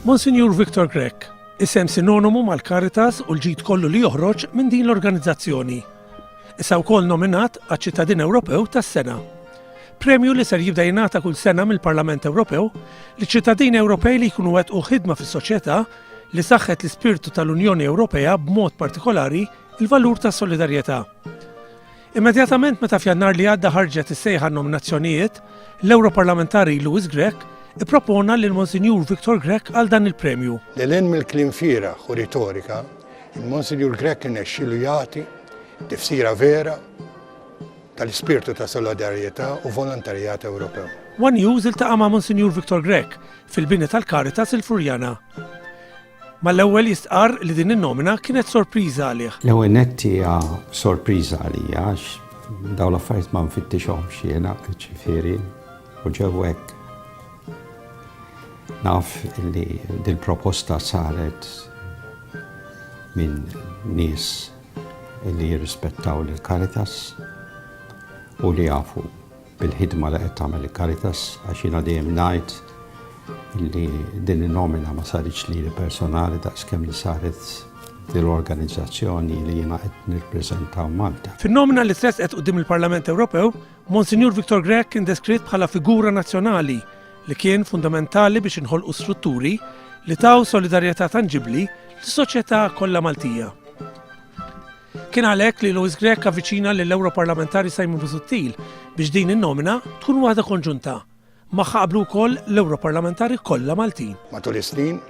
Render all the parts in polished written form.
Monsignor Victor Grech, isem sinonimu mal-Caritas u l-ġid kollu li joħroġ minn din l-organizzazzjoni. Issa wkoll nominat għaċ-ċittadin Ewropew tas-sena. Premju li ser jibda jingħata kull sena mill-Parlament Ewropew li ċittadini Ewropej li jkunu wettqu ħidma fis-soċjetà li saħħet l-ispirtu tal-Unjoni Ewropea b'mod partikolari il-valur tas-solidarjetà. Immedjatament meta f'Jannar li għadda ħarġet is-sejħa nominazzjonijiet, l-Europarlamentari Louis Grech ippropona lil Monsignor Victor Grech għal dan il-premju. Lilin mill-kliem fieraħ u ritorika, il-Monsignor Grech irnexxielu jagħti tifsira vera tal-ispirtu ta' solidarjetà u volontarjat Ewropew. One News iltaqa' ma' Monsignor Victor Grech fil-bini tal-Caritas il-Furjana. Mal-ewwel jistqar li din in-nomina kienet sorpriża għalih. L-ewwel nett hija sorpriża għalija għax dawn l-affarijiet ma nfittixhomx jiena ġifieri u ġew hekk. Naf li dil-proposta saret minn nies li jirrispettaw l-Caritas u li jafu bil-ħidma li qed tagħmel il-Caritas għax jiena dejjem ngħid li din in-nomina ma saritx lili personali daqskemm li saret dil-organizzazzjoni li jiena qed nirrepreżentaw Malta. Fin-nomina li tresqet quddiem il-Parlament Ewropew, Monsignor Victor Grech kien deskritt bħala figura nazzjonali li kien fundamentali biex inħolqu strutturi li taw solidarjetà tanġibbli lis-soċjetà kollha Maltija. Kien għalhekk li Louis Grech avviċina lill-Europarlamentari Simon Busuttil biex din in-nomina tkun waħda konġunta. Magħha qablu wkoll l-Europarlamentari kollha Maltin. Matul is-snin,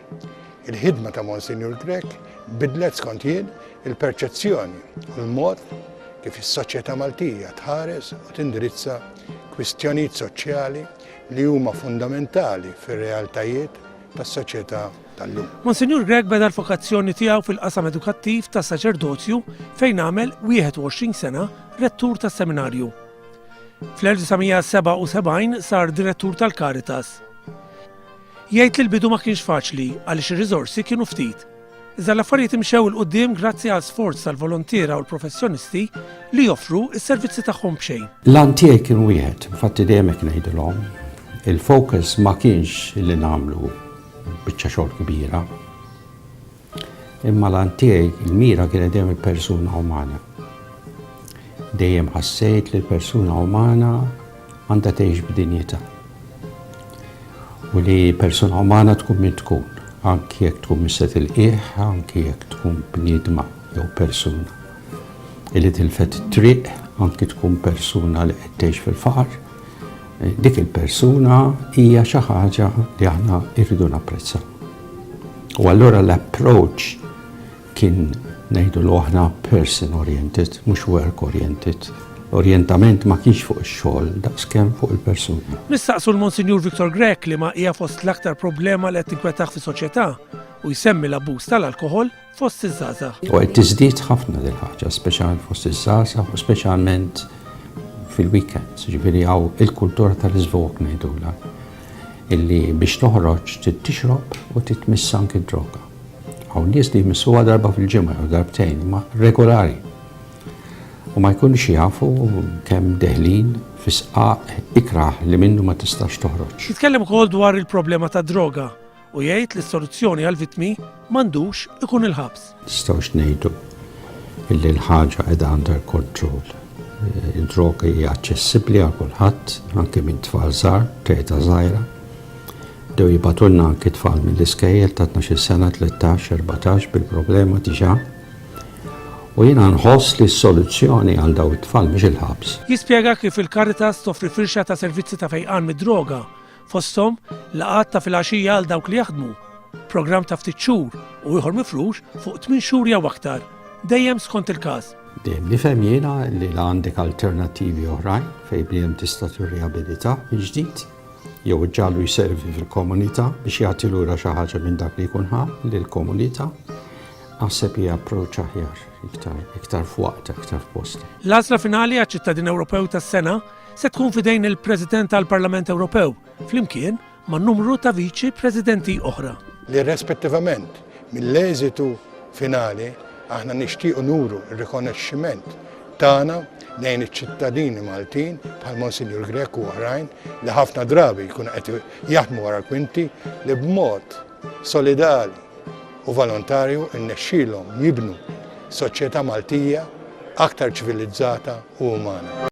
il-ħidma ta' Monsignor Grech bidlet skont jien il-perċezzjoni u l-mod kif is-soċjetà Maltija tħares u tindirizza kwistjonijiet soċjali li huma fundamentali fir-realtajiet tas-soċjetà tal-lum. Monsignor Grech beda l-vokazzjoni tiegħu fil-qasam edukattiv tas-saċerdozju fejn għamel 21 sena rettur tas-seminarju. Fl-1977 sar direttur tal-Caritas. Jgħid li l-bidu ma kienx faċli għaliex ir-riżorsi kienu ftit. Iżda l-affarijiet imxew il-qudiem grazzi għal sforz tal-volontiera u l-professjonisti li joffru s-servizzi tagħhom b'xejn. L-antijek kien wieħed, infatti dejjem hekk ngħidulhom, il-focus ma kienx li nagħmlu biċċa xogħol kbira. Imma l-antijek il-mira kienet dejjem il-persuna umana. Dejjem ħassejt li l-persuna umana għandha tgħix b'dinjità. U li persuna umana tkun min tkun, anki jekk tkun misset il-qiegħ, anki jekk tkun bniedma jew persuna. Illi tilfet it-triq, anki tkun persuna li qed tgħix fil-faqar, dik il-persuna hija xi ħaġa li aħna rridu napprezzaw. U allura l-approach kien ngħidulu aħna person-oriented, mhux work-oriented. Orientament ma kienx fuq ix-xogħol daqskemm fuq il-persuna. Nistaqsu l-Monsignor Victor Grech li ma hija fost l-aktar problema li qed tinkwetaħ fis-soċjetà u jsemmi l-abbuż tal-alkoħol fost iż-żgħażagħ. U qed tiżdied ħafna dil ħaġa, speċjalment fost iż-żgħażagħ u speċjalment fil-weekends, ġifieri hawn il-kultura tal-iżvok ngħidulha illi biex toħroġ tixrob u titmiss anke d-droga. Hawn nies li jmissuha darba fil-ġimgħa jew darbtejn ma regolari. U ma jkunux jafu kemm deħlin fi sqaq ikraħ li minnu ma tistax toħroġ. Jitkellem ukoll dwar il-problema ta' droga u jgħid li s-soluzzjoni għall-vittmi m'għandux ikun il-ħabs. Nistgħux ngħidu illi l-ħaġa qiegħda under control. Id-droga hija aċċessibbli għal kulħadd, anke minn tfal żgħar, tgħidha żgħira. Dew jibatulna anke tfal mill-iskejjel ta' 12 sena, 13, 14 bil-problema diġà. U jiena nħoss li s-soluzzjoni għal daw it-tfal mhux il-ħabs. Jispjega kif il-Caritas toffri firxa ta' servizzi ta' fejqan mid-droga, fosthom laqgħat ta' filgħaxija għal dawk li jaħdmu, programm ta' ftit xhur u ieħor mifrux fuq 8 xhur jew aktar, dejjem skont il-każ. Dejjem nifhem jiena li għandek alternattivi oħrajn fejn bniedem tista' tirriabilita mill-ġdid jew iġġallu jservi fil-komunità biex jagħti lura xi ħaġa minn dak li jkun ħa lill-komunità. Naħseb hija approċċ aħjar, iktar f'waqt, iktar f'post. L-għażla finali għaċ-ċittadin Ewropew tas-sena se tkun fidejn il-President tal-Parlament Ewropew flimkien ma' numru ta' viċi presidenti oħra. Li rispettivament mill-eżitu finali aħna nixtiequ nuru r-rikonoxximent tagħna lejn iċ-ċittadini Maltin bħal Monsignor Grech u oħrajn li ħafna drabi jkunu qed jaħdmu wara l-kwinti li b'mod solidali u volontarju innexxielhom jibnu soċjetà Maltija aktar ċivilizzata u umana.